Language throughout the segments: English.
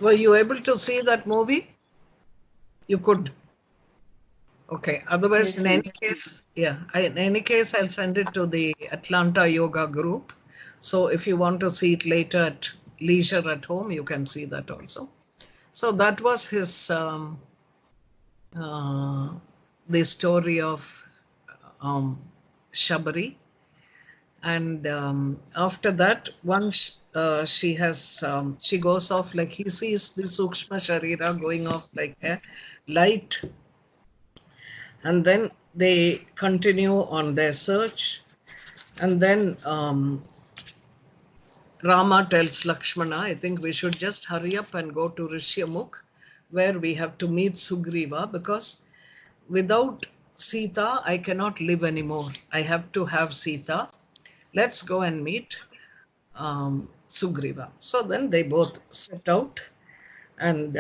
Were you able to see that movie? You could. Okay. Otherwise, in any case, in any case, I'll send it to the Atlanta Yoga group. So if you want to see it later at leisure at home, you can see that also. So that was his, the story of Shabari. And after that, once she goes off, like he sees the Sukshma Sharira going off like a light, and then they continue on their search. And then Rama tells Lakshmana, I think we should just hurry up and go to Rishyamukh, where we have to meet Sugriva, because without Sita, I cannot live anymore. I have to have Sita. Let's go and meet Sugriva. So then they both set out, and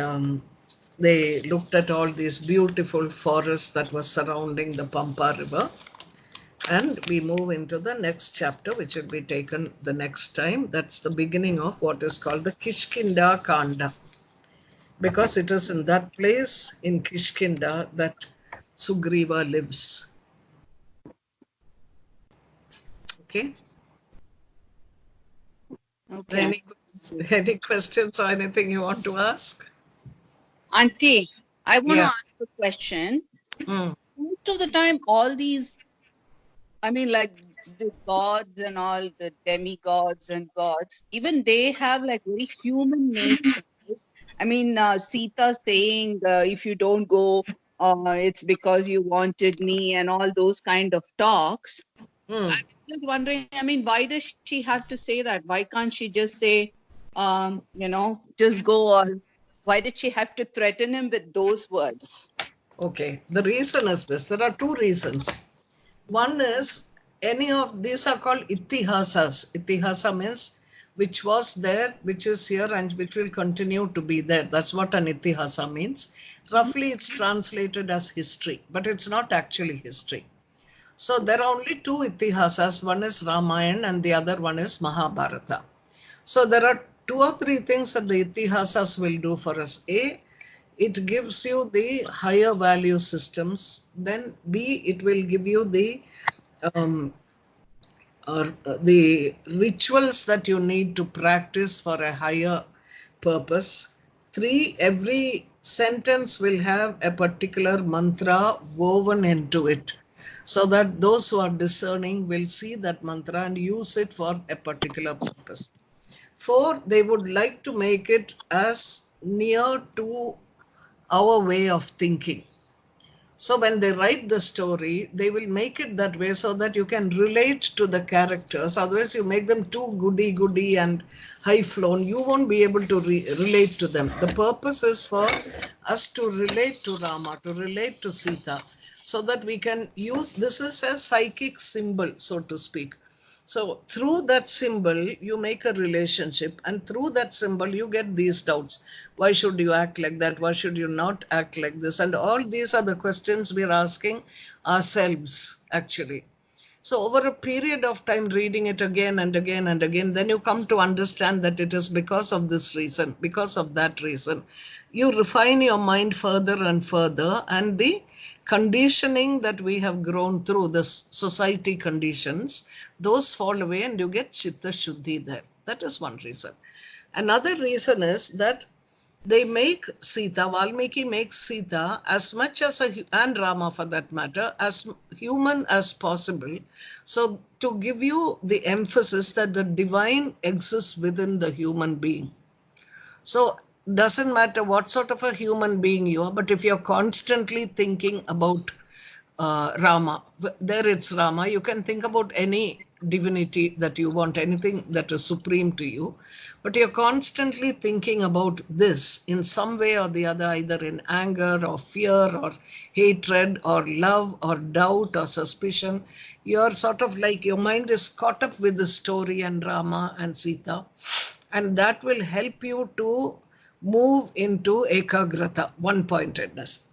they looked at all these beautiful forests that were surrounding the Pampa river. And we move into the next chapter, which will be taken the next time. That's the beginning of what is called the Kishkinda Kanda, because it is in that place in Kishkinda that Sugriva lives. Okay? Okay. Any questions or anything you want to ask? Auntie, I want to ask a question. Mm. Most of the time, all these, I mean, like the gods and all the demigods and gods, even they have like very human nature. I mean, Sita saying, if you don't go, it's because you wanted me, and all those kind of talks. I was just wondering, I mean, why does she have to say that? Why can't she just say, just go? Or why did she have to threaten him with those words? Okay, the reason is this. There are two reasons. One is, any of these are called itihasas. Itihasa means which was there, which is here, and which will continue to be there. That's what an itihasa means. Roughly, it's translated as history, but it's not actually history. So there are only two itihasas. One is Ramayana and the other one is Mahabharata. So there are two or three things that the itihasas will do for us. A, it gives you the higher value systems. Then B, it will give you the the rituals that you need to practice for a higher purpose. Three, every sentence will have a particular mantra woven into it, so that those who are discerning will see that mantra and use it for a particular purpose. Four, they would like to make it as near to our way of thinking. So when they write the story, they will make it that way so that you can relate to the characters. Otherwise, you make them too goody and high flown. You won't be able to relate to them. The purpose is for us to relate to Rama, to relate to Sita, so that we can use this as a psychic symbol, so to speak. So through that symbol, you make a relationship, and through that symbol, you get these doubts. Why should you act like that? Why should you not act like this? And all these are the questions we're asking ourselves, actually. So over a period of time, reading it again and again and again, then you come to understand that it is because of this reason, because of that reason. You refine your mind further and further, and the conditioning that we have grown through, the society conditions, those fall away and you get chitta shuddhi there. That is one reason. Another reason is that they make Sita, Valmiki makes Sita as much as and Rama for that matter, as human as possible. So to give you the emphasis that the divine exists within the human being. So doesn't matter what sort of a human being you are, but if you're constantly thinking about Rama, there it's Rama, you can think about any divinity that you want, anything that is supreme to you, but you're constantly thinking about this in some way or the other, either in anger or fear or hatred or love or doubt or suspicion. You're sort of like, your mind is caught up with the story and Rama and Sita, and that will help you to move into ekagrata, one pointedness.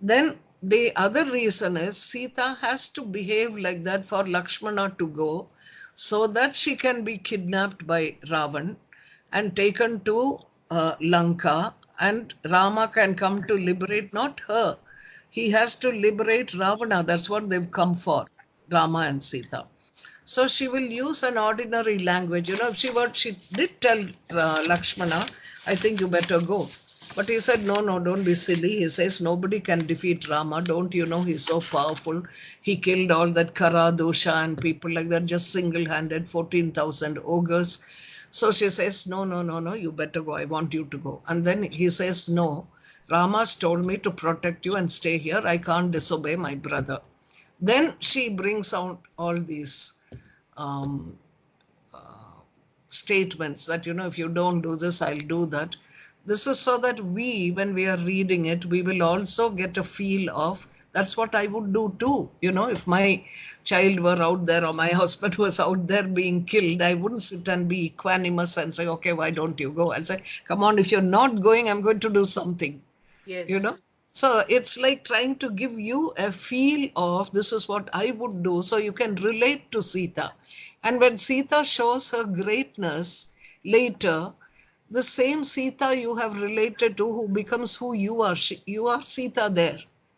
Then the other reason is Sita has to behave like that for Lakshmana to go, so that she can be kidnapped by Ravan and taken to Lanka, and Rama can come to liberate not her. He has to liberate Ravana. That's what they've come for, Rama and Sita. So she will use an ordinary language. If she did tell Lakshmana, I think you better go. But he said, no, no, don't be silly. He says, nobody can defeat Rama. Don't you know he's so powerful? He killed all that Kara, Dosha and people like that, just single-handed, 14,000 ogres. So she says, no, no, no, no, you better go. I want you to go. And then he says, no, Rama's told me to protect you and stay here. I can't disobey my brother. Then she brings out all these um, statements that, if you don't do this, I'll do that. This is so that we, when we are reading it, we will also get a feel of that's what I would do too. If my child were out there or my husband was out there being killed, I wouldn't sit and be equanimous and say, okay, why don't you go? I'll say, come on, if you're not going, I'm going to do something you know Yes. so it's like trying to give you a feel of this is what I would do, so you can relate to Sita. And when Sita shows her greatness later, the same Sita you have related to who becomes who you are, you are Sita there,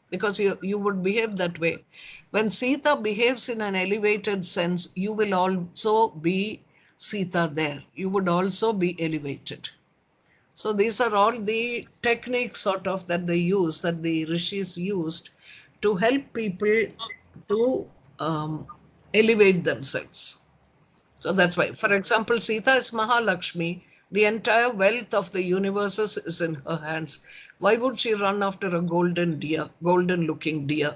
because you would behave that way. When Sita behaves in an elevated sense, you will also be Sita there, you would also be elevated. So these are all the techniques sort of that they use, that the rishis used to help people to elevate themselves. So that's why, for example, Sita is Mahalakshmi. The entire wealth of the universes is in her hands. Why would she run after a golden deer, golden looking deer?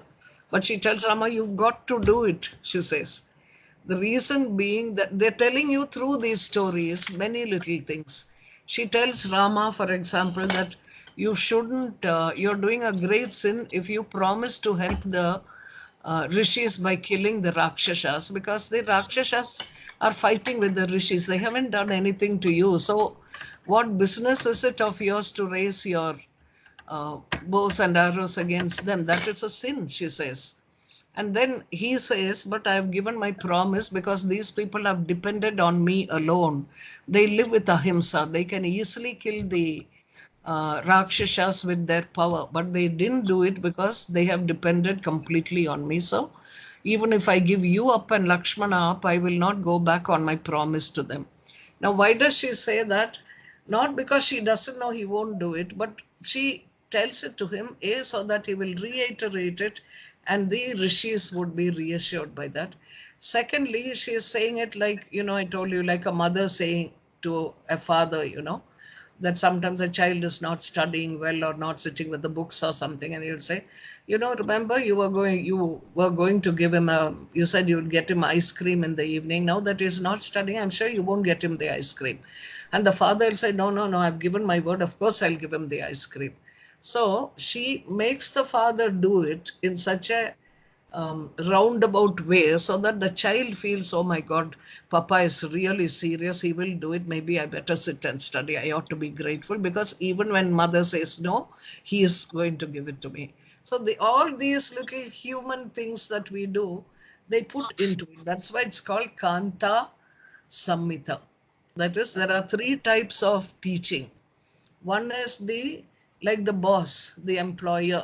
But she tells Rama, you've got to do it, she says. The reason being that they're telling you through these stories many little things. She tells Rama, for example, that you shouldn't, you're doing a great sin if you promise to help the rishis by killing the Rakshasas, because the Rakshasas are fighting with the rishis. They haven't done anything to you. So, what business is it of yours to raise your bows and arrows against them? That is a sin, she says. And then he says, but I have given my promise because these people have depended on me alone. They live with ahimsa. They can easily kill the Rakshasas with their power, but they didn't do it because they have depended completely on me. So even if I give you up and Lakshmana up, I will not go back on my promise to them. Now, why does she say that? Not because she doesn't know he won't do it, but she tells it to him, A, so that he will reiterate it and the rishis would be reassured by that. Secondly, she is saying it like, I told you, like a mother saying to a father, that sometimes a child is not studying well or not sitting with the books or something, and you'll say, remember you were going to give him you said you would get him ice cream in the evening. Now that he's not studying, I'm sure you won't get him the ice cream. And the father will say, no, no, no, I've given my word, of course I'll give him the ice cream. So she makes the father do it in such a roundabout way so that the child feels, oh my God, Papa is really serious. He will do it. Maybe I better sit and study. I ought to be grateful because even when mother says no, he is going to give it to me. So all these little human things that we do, they put into it. That's why it's called Kanta Samhita. That is, there are three types of teaching. One is like the boss, the employer.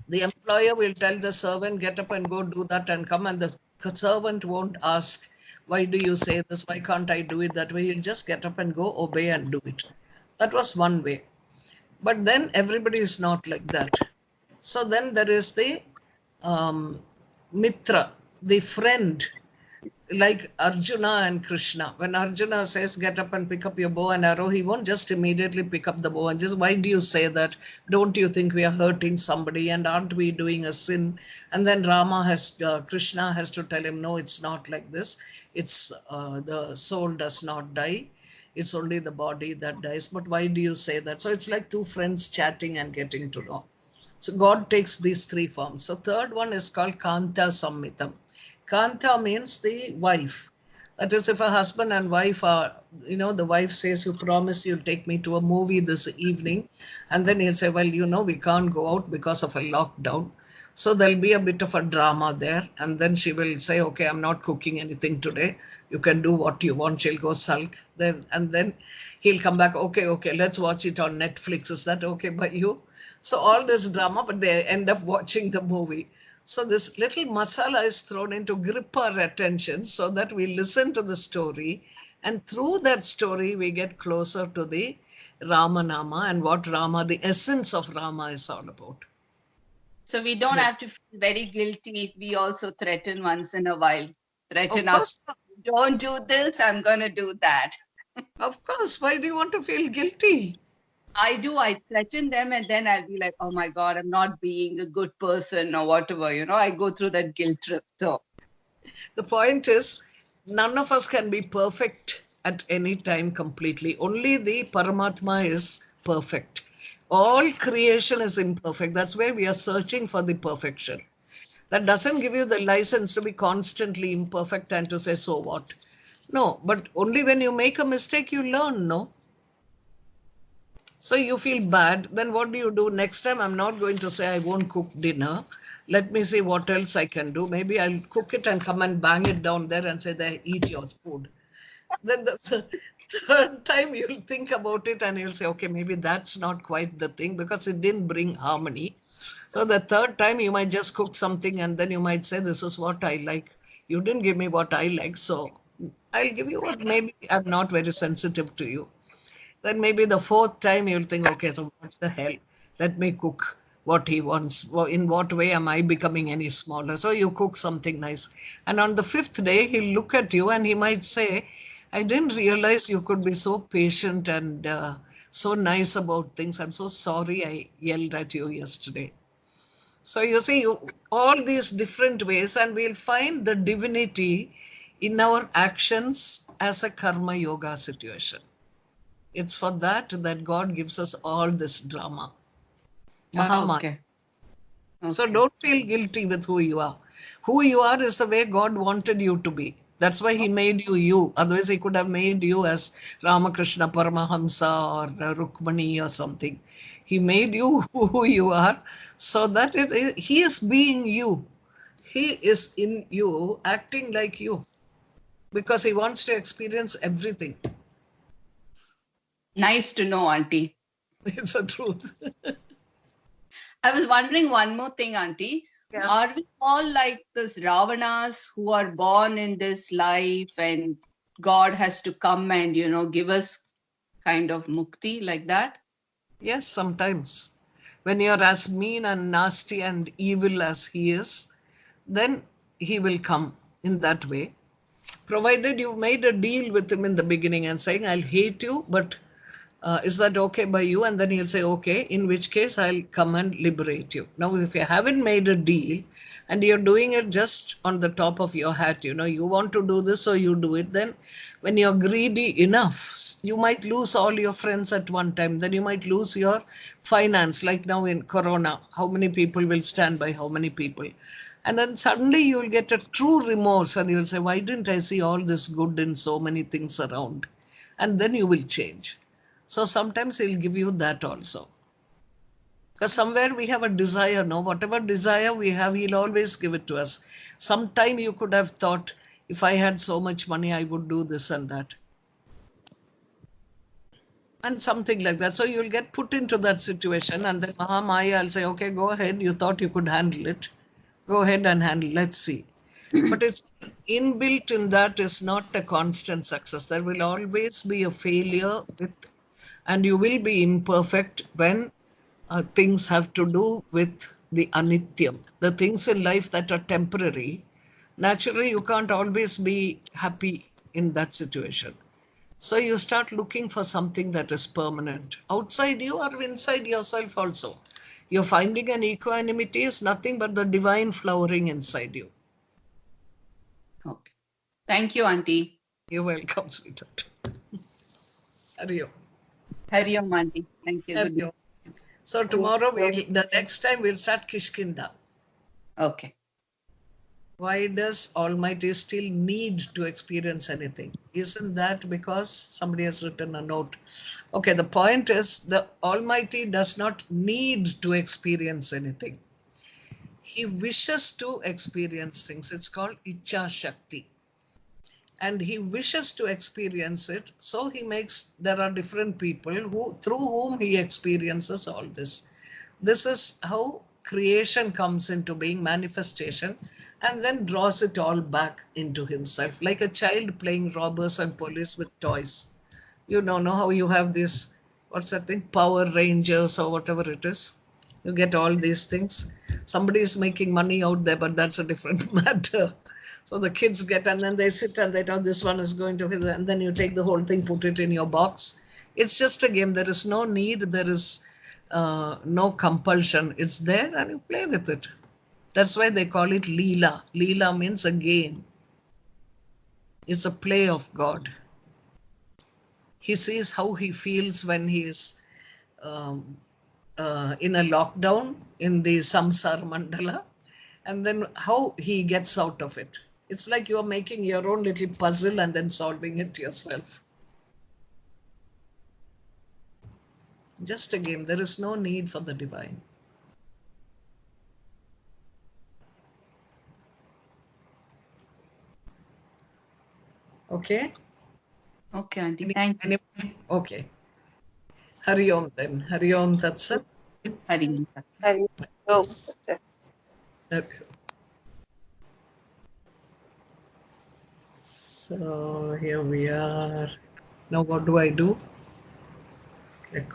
The employer will tell the servant, get up and go do that and come, and the servant won't ask, why do you say this? Why can't I do it that way? He'll just get up and go, obey and do it. That was one way. But then everybody is not like that. So then there is the um, Mitra, the friend, like Arjuna and Krishna. When Arjuna says, get up and pick up your bow and arrow, he won't just immediately pick up the bow and just, why do you say that? Don't you think we are hurting somebody and aren't we doing a sin? And then Krishna has to tell him, no, it's not like this. It's the soul does not die. It's only the body that dies. But why do you say that? So it's like two friends chatting and getting to know. So God takes these three forms. The third one is called Kanta Samhitam. Kanta means the wife. That is, if a husband and wife are, the wife says, you promise you'll take me to a movie this evening. And then he'll say, well, we can't go out because of a lockdown. So there'll be a bit of a drama there. And then she will say, okay, I'm not cooking anything today. You can do what you want. She'll go sulk. And then he'll come back. Okay, okay, let's watch it on Netflix. Is that okay by you? So all this drama, but they end up watching the movie. So this little masala is thrown in to grip our attention so that we listen to the story. And through that story, we get closer to the Ramanama and what Rama, the essence of Rama is all about. So we don't The- have to feel very guilty if we also threaten once in a while. Threaten Of us. course, Don't do this, I'm going to do that. of course. Why do you want to feel guilty? I do. I threaten them and then I'll be like, oh my God, I'm not being a good person or whatever. I go through that guilt trip. So, The point is, none of us can be perfect at any time completely. Only the Paramatma is perfect. All creation is imperfect. That's why we are searching for the perfection. That doesn't give you the license to be constantly imperfect and to say, so what? No, but only when you make a mistake, you learn, no? So you feel bad, then what do you do? Next time, I'm not going to say I won't cook dinner. Let me see what else I can do. Maybe I'll cook it and come and bang it down there and say, there, eat your food. Then the third time you'll think about it and you'll say, okay, maybe that's not quite the thing because it didn't bring harmony. So the third time you might just cook something and then you might say, this is what I like. You didn't give me what I like. So I'll give you what maybe I'm not very sensitive to you. Then maybe the fourth time you'll think, okay, so what the hell? Let me cook what he wants. In what way am I becoming any smaller? So you cook something nice. And on the fifth day, he'll look at you and he might say, I didn't realize you could be so patient and so nice about things. I'm so sorry I yelled at you yesterday. So you see, all these different ways, and we'll find the divinity in our actions as a karma yoga situation. It's for that God gives us all this drama. Mahamaya. okay. So Okay. don't feel guilty with who you are. Who you are is the way God wanted you to be. That's why He made you you. Otherwise, He could have made you as Ramakrishna Paramahamsa or Rukmani or something. He made you who you are so that He is being you. He is in you, acting like you, because He wants to experience everything. Nice to know, Auntie. It's a truth. I was wondering one more thing, Auntie. Yeah. Are we all like this Ravanas who are born in this life and God has to come and, give us kind of mukti like that? Yes, sometimes. When you're as mean and nasty and evil as he is, then he will come in that way. Provided you've made a deal with him in the beginning and saying, I'll hate you, but is that okay by you? And then he'll say, okay, in which case I'll come and liberate you. Now, if you haven't made a deal and you're doing it just on the top of your hat, you want to do this, so you do it, then when you're greedy enough, you might lose all your friends at one time. Then you might lose your finance, like now in Corona. How many people will stand by how many people? And then suddenly you'll get a true remorse and you'll say, why didn't I see all this good in so many things around? And then you will change. So sometimes he'll give you that also. Because somewhere we have a desire, no? Whatever desire we have, he'll always give it to us. Sometime you could have thought, if I had so much money, I would do this and that. And something like that. So you'll get put into that situation, and then Mahamaya will say, okay, go ahead. You thought you could handle it. Go ahead and handle. Let's see. But it's inbuilt in that is not a constant success. There will always be a failure with, and you will be imperfect when things have to do with the anityam, the things in life that are temporary. Naturally, you can't always be happy in that situation. So you start looking for something that is permanent outside you or inside yourself also. You're finding an equanimity is nothing but the divine flowering inside you. Okay. Thank you, Auntie. You're welcome, sweetheart. Hari Om. Hari Om, Auntie. Thank you. Good Hari night. Om. So tomorrow, the next time we'll start Kishkinda. Okay. Why does Almighty still need to experience anything? Isn't that because somebody has written a note? Okay, the point is the Almighty does not need to experience anything. He wishes to experience things. It's called Icha Shakti. And he wishes to experience it. So he makes, there are different people who, through whom he experiences all this. This is how creation comes into being, manifestation, and then draws it all back into himself, like a child playing robbers and police with toys. You don't know how you have this, what's that thing, Power Rangers or whatever it is. You get all these things. Somebody is making money out there, but that's a different matter. So the kids get, and then they sit and they tell this one is going to, and then you take the whole thing, put it in your box. It's just a game. There is no need. There is no compulsion. It's there and you play with it. That's why they call it Leela. Leela means a game. It's a play of God. He sees how he feels when he is um, in a lockdown in the samsar mandala, and then how he gets out of it. It's like you're making your own little puzzle and then solving it yourself. Just a game. There is no need for the divine. Okay? Okay, Auntie. Thank you. Okay. Hari Om then. Hari Om Tat Sat. Hari Om. Hari Om. So here we are. Now what do I do?